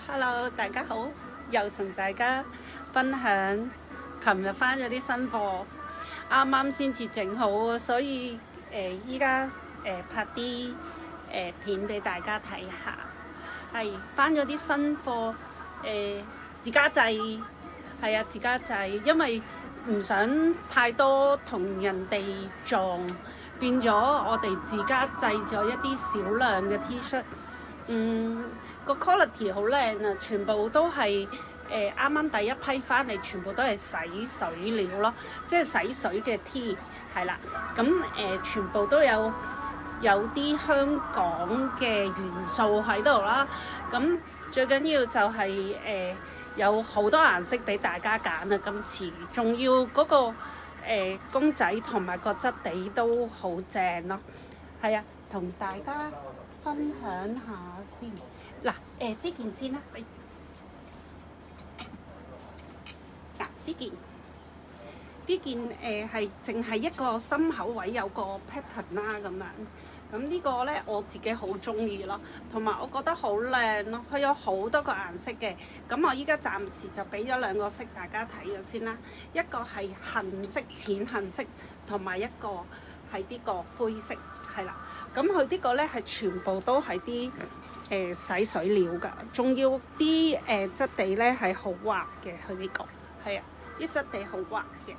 Hello，大家好，又同大家分享琴日翻咗啲新貨，啱啱先至整好，所以依家拍啲片俾大家睇下。係翻咗啲新貨，自家製，係啊，自家製，因為唔想太多同人哋撞，變咗我哋自家製咗一啲少量嘅 T 恤。個 quality 好靚啊！全部都係啱啱第一批翻嚟，全部都係洗水料咯，即係洗水嘅 T 係啦。咁全部都有啲香港嘅元素喺度啦。咁最緊要就係有好多顏色俾大家揀啊！今次仲要嗰個公仔同埋個質地都好正咯。係啊，同大家分享下先。嗱，呢件先啦，嗱呢件係淨係一個心口位有個 pattern 啦咁樣，咁呢個咧我自己好中意咯，同埋我覺得好靚咯，佢有好多個顏色嘅，咁我依家暫時就俾咗兩個色大家睇咗先啦，一個係杏色淺杏色，同埋一個係呢個灰色，係啦，咁佢呢個咧係全部都係啲洗水料㗎，仲要啲質地咧係好滑嘅，佢呢個係啊，啲質地好滑嘅。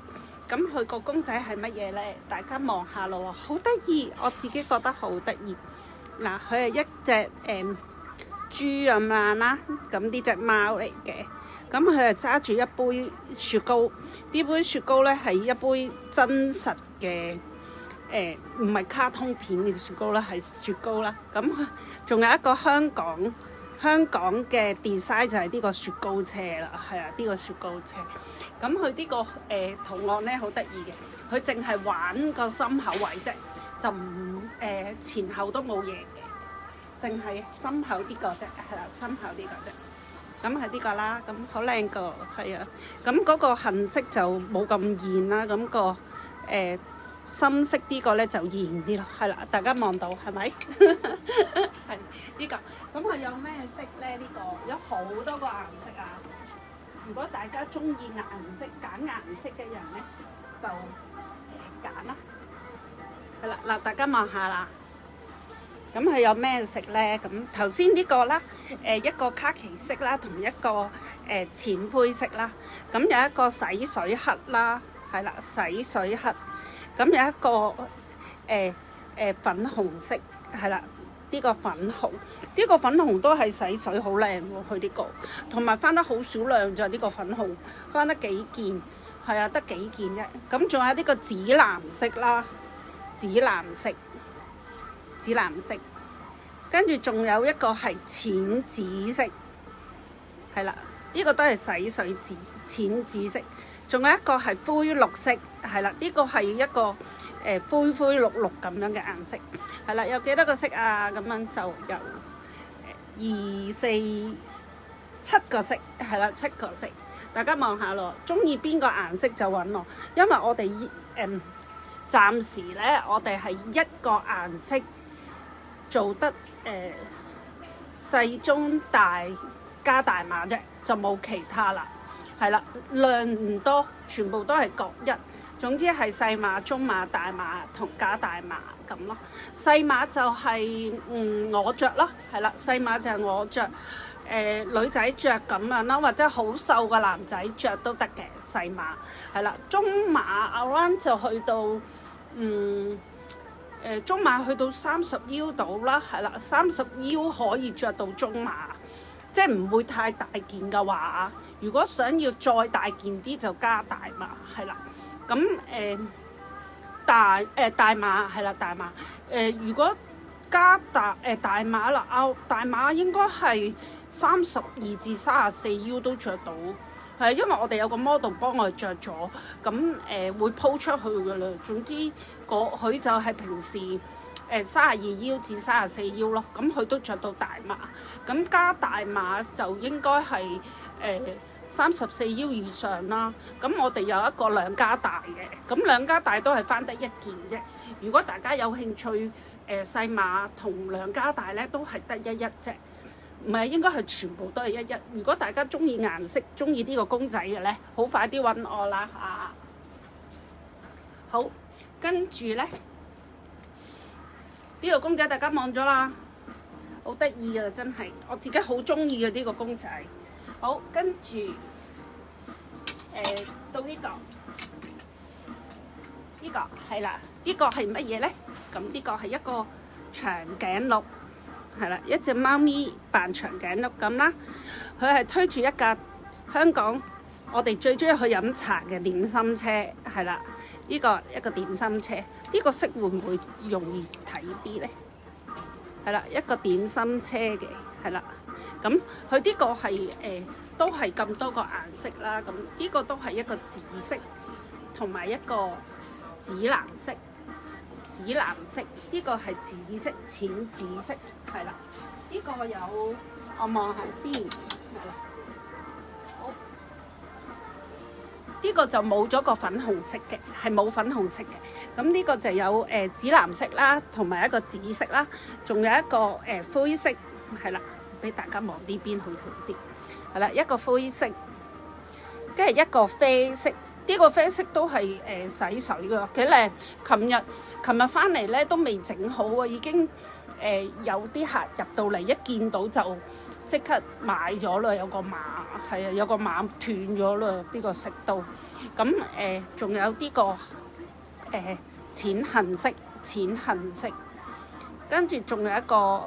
咁佢個公仔係乜嘢咧？大家望下咯，好得意，我自己覺得好得意。嗱，佢係一隻豬咁樣啦，咁呢隻貓嚟嘅。咁佢係揸住一杯雪糕，呢杯雪糕咧係一杯真實嘅。唔係卡通片嘅雪糕啦，係雪糕啦。咁仲有一個香港嘅 design 就係呢個雪糕車啦，係啊，呢個雪糕車。咁佢呢個圖案咧好得意嘅，佢淨係玩個心口位啫，就唔前後都冇嘢嘅，淨係心口呢個啫，係啦，心口呢個啫。咁係呢個啦，咁好靚個，係啊。咁嗰個杏色就冇咁豔啦，咁個深色呢個咧就豔啲咯，係啦，大家望到係咪？係呢個，咁佢有咩色咧？呢個有好多個顏色啊！如果大家中意顏色揀顏色嘅人咧，就揀啦。係啦，嗱，大家望下啦。咁佢有咩色咧？咁頭先呢個啦，一個卡其色啦，同一個淺灰色啦。咁有一個洗水黑啦，係啦，洗水黑。咁有一個粉紅色，係啦，呢個粉紅，呢個粉紅都係洗水好靚喎，佢呢個，同埋翻得好少量就係呢個粉紅，翻得幾件，係啊，得幾件啫。咁仲有呢個紫藍色啦，紫藍色，跟住仲有一個係淺紫色，係啦，呢個都係洗水紫淺紫色。仲有一個係灰綠色，係啦，呢個係一個灰灰綠綠咁樣嘅顏色，係啦，有幾多個色啊？咁樣就有2、4、7個色，係啦，7個色。大家望下咯，中意邊個顏色就揾我，因為我哋暫時咧，我哋係一個顏色做得細中大加大碼啫，就冇其他啦。係啦，量唔多，全部都係各一。總之係細碼、中碼、大碼同加大碼咁咯。細碼就係我着咯，係啦，細碼就係我着，女仔着咁樣啦，或者好瘦嘅男仔着都得嘅細碼。係啦，中碼 around 就去到中碼去到30腰度啦，係啦，30腰可以着到中碼。即係唔會太大件嘅話，如果想要再大件啲就加大碼，係啦。咁大碼係啦，大碼如果加大碼啦，大碼應該係32至34腰都着到，係因為我哋有個 model 幫我哋着咗，咁會鋪出去㗎啦。總之佢就係平時32腰至34腰咯，咁佢都着到大碼，咁加大碼就應該係34腰以上啦。咁我哋有一個兩加大嘅，咁兩加大都係翻得一件啫。如果大家有興趣，細碼同兩加大咧都係得一啫。唔係應該係全部都係一。如果大家中意顏色，中意呢個公仔嘅咧，好快啲揾我啦嚇。好，跟住咧呢個公仔大家望咗啦，好得意啊！真係我自己好中意嘅呢個公仔。好，跟住到呢個。呢個係啦，呢個係乜嘢咧？咁呢個係一個長頸鹿，係啦，一隻貓咪扮長頸鹿咁啦。佢係推住一架香港我哋最中意去飲茶嘅點心車，係啦，呢個一個點心車。呢個色會唔會容易睇啲咧？係啦，一個點心車嘅，係啦。咁佢呢個係都係咁多個顏色啦。咁呢個都係一個紫色同埋一個紫藍色，呢個係紫色，淺紫色，係啦。呢個有我望下先，係啦。好，呢個就冇咗個粉紅色嘅，係冇粉紅色嘅。咁呢個就有紫藍色啦，同埋一個紫色啦，仲有一個灰色，係啦，俾大家望呢邊去好啲，係啦，一個灰色，跟住一個啡色。呢個啡色都係洗水㗎，幾靚。琴日翻嚟咧都未整好啊，已經有啲客入到嚟一見到就即刻買咗啦。有個碼係啊，有個碼斷咗啦，呢個色都。咁仲有呢個淺杏色，跟住仲有一個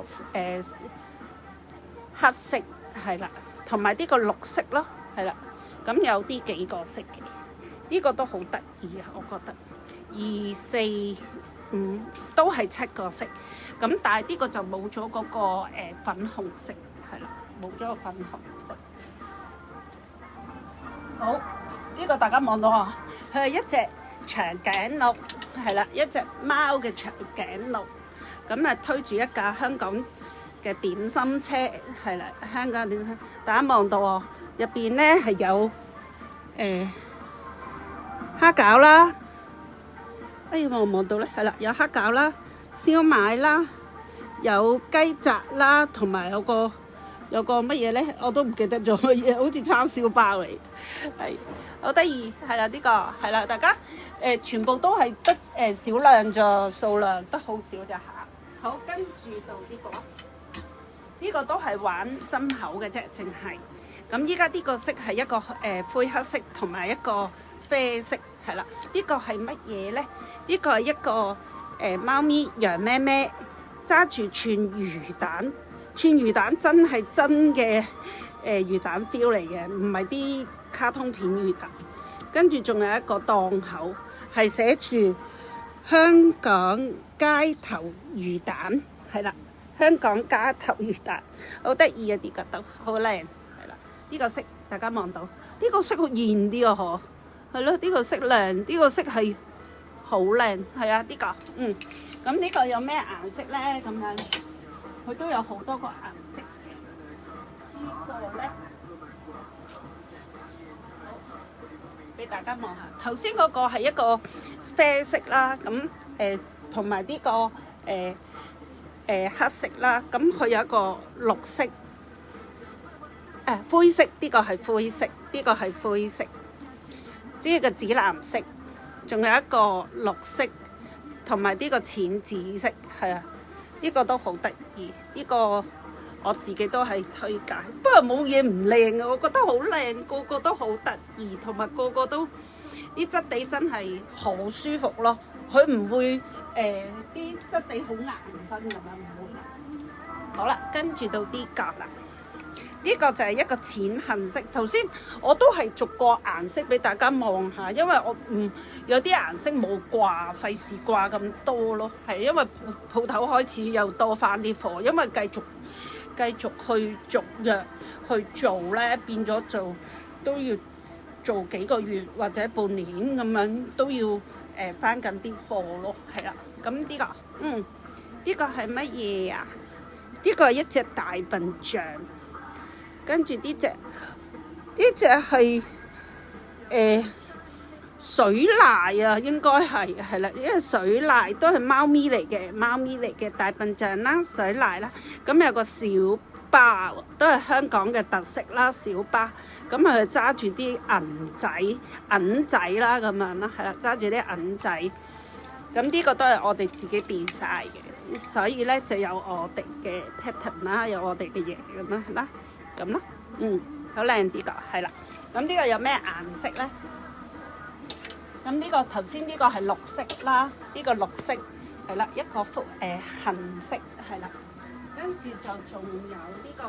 黑色係啦，同埋呢個綠色咯，係啦。咁有啲幾個色嘅。呢個都好得意啊！我覺得2、4、5都係7個色，咁但係呢個就冇咗嗰個粉紅色，係啦，冇咗個粉紅色。好，呢個大家望到啊，佢係一隻長頸鹿，係啦，一隻貓嘅長頸鹿，咁啊推住一架香港嘅點心車，係啦，香港點心，大家望到啊，入邊咧係有蝦餃啦，望到咧，係啦，有蝦餃啦、燒賣啦、有雞雜啦，同埋有個乜嘢咧，我都唔記得咗乜嘢，好似叉燒包嚟，係好得意，係啦，呢個係啦，大家全部都係得少量咋，數量得好少咋嚇。好，跟住到呢個都係玩心口嘅啫，淨係咁。依家呢個色係一個灰黑色同埋一個啡色，係啦，呢個係乜嘢咧？呢個係一個貓咪羊咩咩揸住串魚蛋，串魚蛋真係真嘅魚蛋 feel 嚟嘅，唔係啲卡通片魚蛋。跟住仲有一個檔口係寫住香港街頭魚蛋，係啦，香港街頭魚蛋好得意啊！呢個都好靚，係啦，呢個色大家望到，呢個色好豔啲啊，嗬。係咯，呢個色靚，呢個色係好靚，係啊，呢個，咁呢個有咩顏色咧？咁樣，佢都有好多個顏色嘅。呢個咧，俾大家望下。頭先嗰個係一個啡色啦，咁同埋呢個黑色啦，咁佢有一個綠色，灰色，呢個係灰色，呢個係灰色。呢個紫藍色，仲有一個綠色，同埋呢個淺紫色，係啊，呢個都好得意。呢個我自己都係推介，不過冇嘢唔靚嘅，我覺得好靚，個個都好得意，同埋個個都啲質地真係好舒服咯。佢唔會啲質地好硬身咁樣，唔會。好啦，跟住到呢個啦。呢個就係一個淺杏色，頭先我都係逐個顏色俾大家望下，因為我有啲顏色冇掛，費事掛咁多咯。係因為鋪頭開始又多翻啲貨，因為繼續去續約去做咧，變咗做都要做幾個月或者半年咁樣，都要翻緊啲貨咯。係啦，咁呢個呢個係乜嘢啊？呢個係一隻大笨象。跟住呢隻係水獺啊，應該係啦，因為水獺都係貓咪嚟嘅，大笨象啦，水獺啦，咁有個小巴都係香港嘅特色啦，小巴，咁佢揸住啲銀仔啦咁樣啦，係啦，揸住啲銀仔，咁呢個都係我哋自己變晒嘅，所以咧就有我哋嘅 pattern 啦，有我哋嘅嘢咁樣啦，咁咯，好靚啲個，係啦，咁呢個有咩顏色咧？咁呢個頭先呢個係綠色啦，呢個綠色係啦，一個杏色係啦，跟住就仲有呢個，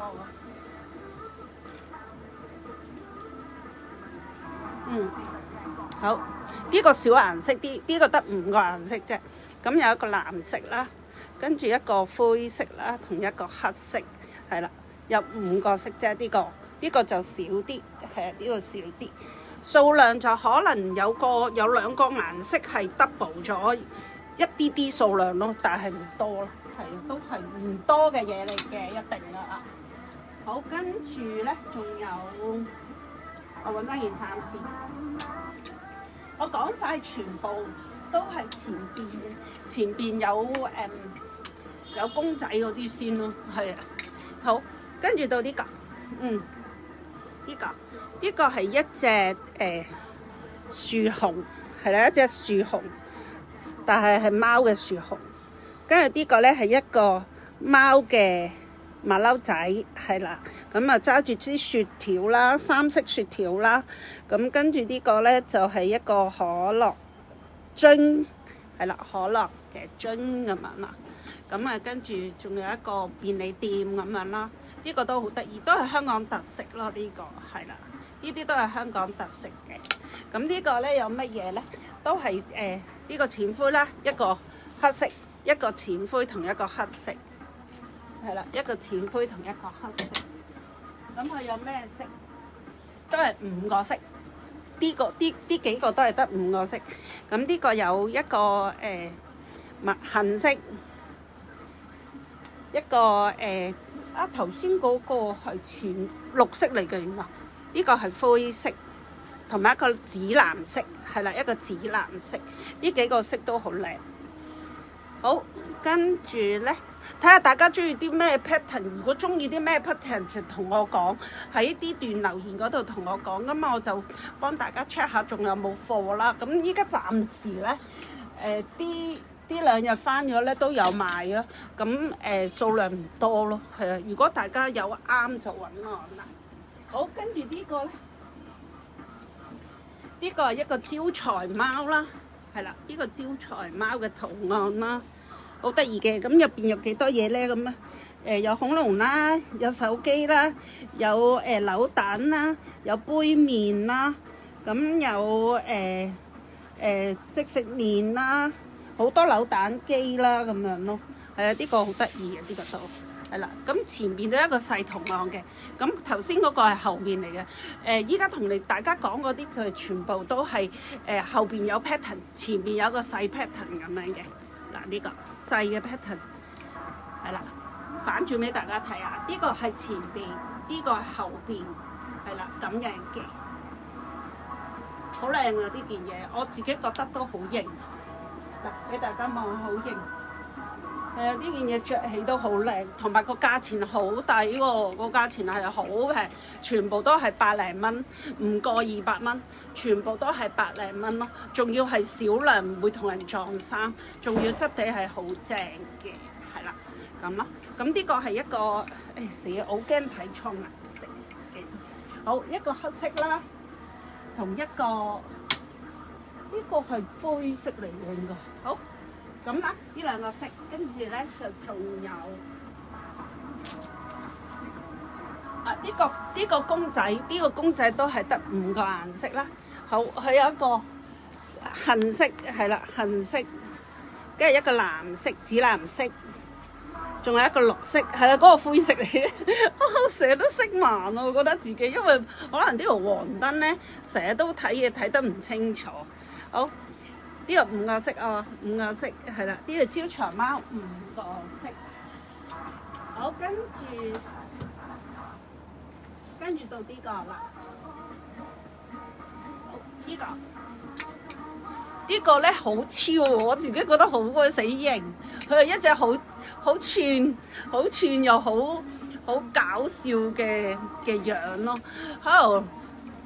好，呢個小顏色啲，呢個得5個顏色啫。咁有一個藍色啦，跟住一個灰色啦，同一個黑色係啦，有5個色啫。呢個就少啲，係啊，呢個少啲。數量就可能有2個顏色係 double 咗一啲數量咯，但係唔多咯，係都係唔多嘅嘢嚟嘅，一定啦。好，跟住咧仲有，我揾翻件衫先。我講晒全部都係前邊有公仔嗰啲先咯，係啊。好，跟住到呢個，呢個係一隻樹熊，係啦，一隻樹熊，但係貓嘅樹熊。跟住呢個咧係一個貓嘅馬騮仔，係啦，咁啊揸住支雪條啦，3色雪條啦。咁跟住呢個咧就係一個可樂樽，係啦，可樂嘅樽咁樣啦。咁啊跟住仲有一個便利店咁樣啦。呢個都好得意，都係香港特色咯。呢個係啦。呢啲都係香港特色嘅。咁呢個咧有乜嘢咧？都係呢個淺灰啦，一個黑色，一個淺灰同一個黑色，係啦，一個淺灰同一個黑色。咁佢有咩色？都係5個色。呢幾個都係得5個色。咁呢個有一個杏色，一個頭先嗰個係綠色嚟嘅，原來。呢個係灰色，同埋一個紫藍色，係啦，一個紫藍色。呢幾個色都好靚。好，跟住咧，睇下大家中意啲咩 pattern。如果中意啲咩 pattern，就同我講喺啲段留言嗰度同我講，咁我就幫大家 check 下仲有冇貨啦。咁依家暫時咧，呢2日翻咗咧都有賣咯。咁數量唔多咯，係啊。如果大家有啱就揾我啦。好，跟住呢個咧，呢個係一個招財貓啦，係啦，呢個招財貓嘅圖案啦，好得意嘅。咁入邊有幾多嘢咧？咁啊，有恐龍啦，有手機啦，有扭蛋啦，有杯麵啦，咁有即食麵啦，好多扭蛋機啦咁樣咯。係啊，呢個好得意嘅，呢個都。係啦，咁前面都有一個細圖案嘅，咁頭先嗰個係後面嚟嘅。依家同大家講嗰啲就係全部都係後邊有 pattern， 前面有個細 pattern 咁樣嘅。嗱，呢個細嘅 pattern 係啦，反轉俾大家睇下。呢個係前邊，呢個係後邊，係啦，咁樣嘅，好靚啊！呢件嘢我自己覺得都好型，嗱，俾大家望下，好型。呢件嘢着起都好靚，同埋個價錢好抵喎，個價錢係好平，全部都係100零蚊，唔過200蚊，全部都係100零蚊咯。仲要係少量，唔會同人撞衫，仲要質地係好正嘅，係啦，咁咯。咁呢個係一個死啊，好驚睇錯顏色嘅。好，一個黑色啦，同一個呢個係灰色嚟嘅應該。好。咁啦，呢2個色，跟住咧就仲有呢個公仔，呢個公仔都係得5個顏色啦。好，佢有一個杏色，係啦，杏色，跟住一個藍色、紫藍色，仲有一個綠色，係啦，嗰個灰色嚟嘅。我成日都色盲啊，我覺得自己，因為可能呢條黃燈咧，成日都睇嘢睇得唔清楚。好。呢個5個色啊，5個色係啦，呢個招財貓5個色。好，跟住到呢個啦，呢個咧好超，我自己覺得好鬼死型。佢係一隻好串又好搞笑嘅樣咯，喺度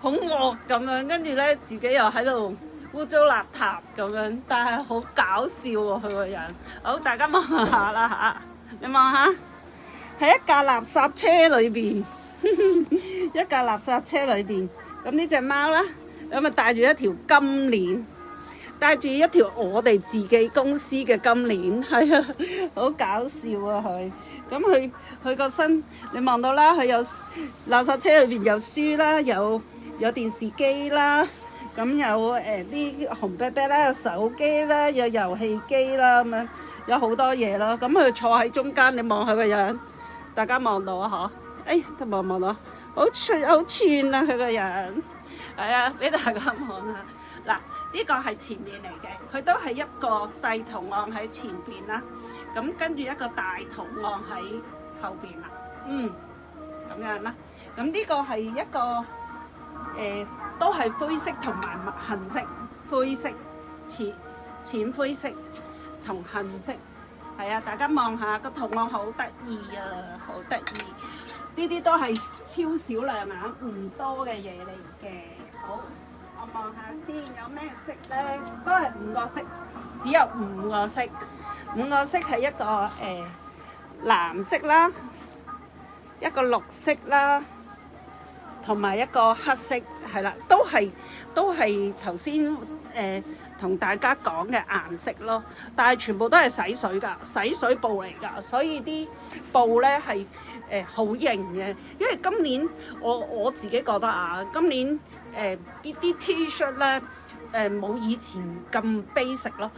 好惡咁樣，跟住咧自己又喺度污糟邋遢咁樣，但係好搞笑喎佢個樣。好，大家望下啦嚇，你望下喺一架垃圾車裏邊，一架垃圾車裏邊，咁呢隻貓啦，咁啊帶住一條金鏈。帶住一條我哋自己公司嘅金鏈，係啊，好搞笑啊佢。咁佢個身，你望到啦，佢有垃圾車裏邊有書啦，有電視機啦，咁有啲紅啤啤啦，有手機啦，有遊戲機啦，咁樣有好多嘢咯。咁佢坐喺中間，你望佢個樣，大家望到啊嗬？誒，望到，好串啊佢個樣，係啊，俾大家望下嗱。呢個係前面嚟嘅，佢都係一個細圖案喺前邊啦，咁跟住一個大圖案喺後邊啦，咁樣啦。咁呢個係一個都係灰色同埋杏色，灰色、淺灰色同杏色，係啊，大家望下個圖案好得意啊，好得意。呢啲都係超少量啊，唔多嘅嘢嚟嘅，好。我望下先，有咩色咧？都係5個色，只有5個色。5個色係一個藍色啦，一個綠色啦，同埋一個黑色，係啦，都係頭先同大家講嘅顏色咯。但係全部都係洗水㗎，洗水布嚟㗎，所以啲布咧係好型嘅。因為今年我自己覺得啊，今年啲 T-shirt 咧冇以前咁 basic 咯，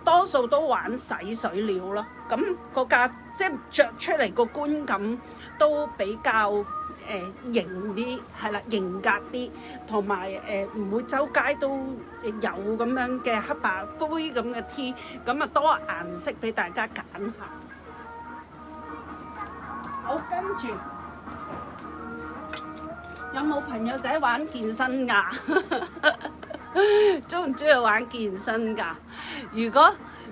多數都玩洗水料咯，咁個價即係着出嚟個觀感都比較型啲，係啦，型格啲，同埋唔會周街都有咁樣嘅黑白灰咁嘅 T， 咁啊多顏色俾大家揀下。好，跟住有冇朋友仔玩健身㗎？中唔中意玩健身㗎？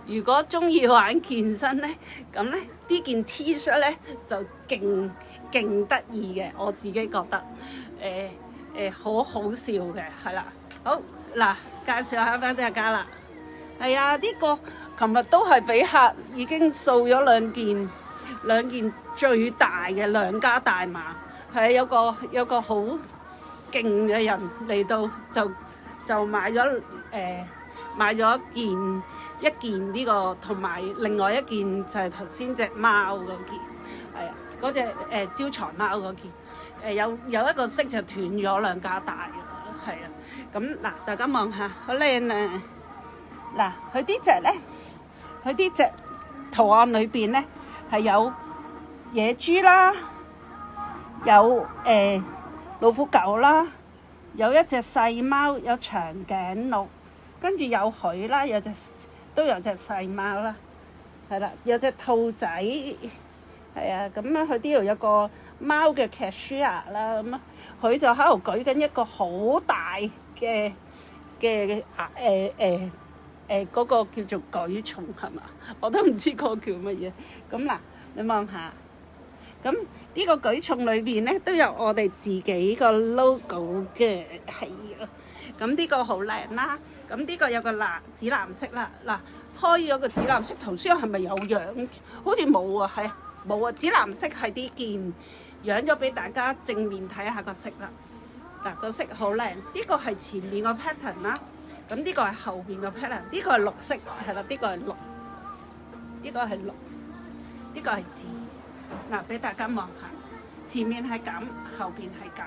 如果中意玩健身咧，咁咧呢件 T 恤咧就勁得意嘅，我自己覺得好好笑嘅，係啦。好嗱，介紹下俾大家啦。係啊，呢個琴日都係俾客已經掃咗兩件最大嘅兩家大碼，係有個好勁嘅人嚟到就買咗一件呢個，同埋另外一件就係頭先隻貓嗰件，係啊，嗰隻招財貓嗰件，有一個色就斷咗兩家大嘅，係啊。咁嗱，大家望下，好靚啊！嗱，佢呢隻圖案裏邊咧係有野豬啦，有老虎狗啦，有一隻細貓，有長頸鹿，跟住有佢啦，都有隻細貓啦，係啦，有隻兔仔，係啊，咁樣佢呢度有個貓嘅 cashier 啦，咁啊，佢就喺度舉緊一個好大嘅嗰個叫做舉重係嘛？我都唔知嗰個叫乜嘢。咁嗱，你望下，咁呢個舉重裏邊咧都有我哋自己個 logo 嘅，係啊。咁呢個好靚啦。咁呢個有個紫藍色啦。嗱，開咗個紫藍色，頭先係咪有樣？好似冇啊，係冇啊。紫藍色係啲件，養咗俾大家正面睇下個色啦。嗱，個色好靚。呢個係前面個 pattern 啦。咁呢個係後邊個 pattern，呢個係綠色，係啦，呢個係綠，呢個係綠，呢個係紫。嗱，俾大家望下，前面係咁，後邊係咁，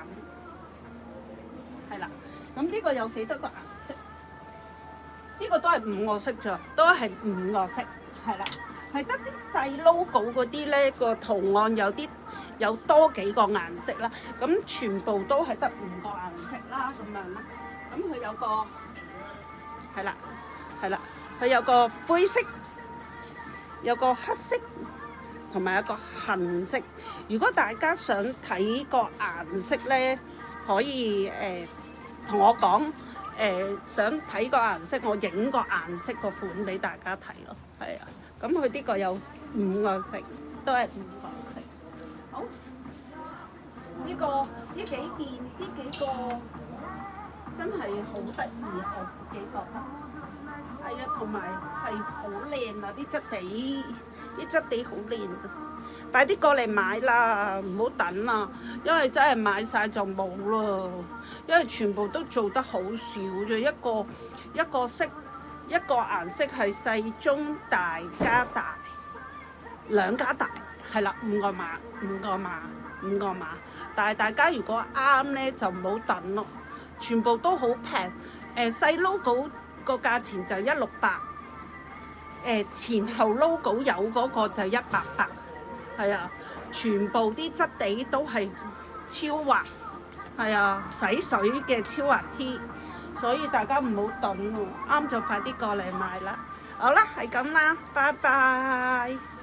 係啦。咁呢個有幾多個顏色？呢個都係5個色咋，都係5個色，係啦。係得啲細 logo 嗰啲咧，個圖案有多幾個顏色啦。咁全部都係得5個顏色啦，咁樣啦。咁佢有個係啦，佢有個灰色，有個黑色，同埋有個杏色。如果大家想睇個顏色咧，可以同我講想睇個顏色，我影個顏色個款俾大家睇咯。係啊，咁佢呢個有5個色，都係5個色。好，呢幾件呢幾個真係好得意，我自己覺得。係啊，同埋係好靚啊！啲質地好靚啊！快啲過嚟買啦，唔好等啦，因為真係買晒就冇啦。因為全部都做得好少啫，一個色一個顏色係細中大加大2加大，係啦，5個碼。但係大家如果啱咧就唔好等咯，全部都好平。細 logo 個價錢就168，前後 logo 有嗰個就188，係啊，全部啲質地都係超滑，係啊，洗水嘅超滑 T， 所以大家唔好等喎，啱就快啲過嚟買啦。好啦，係咁啦，拜拜。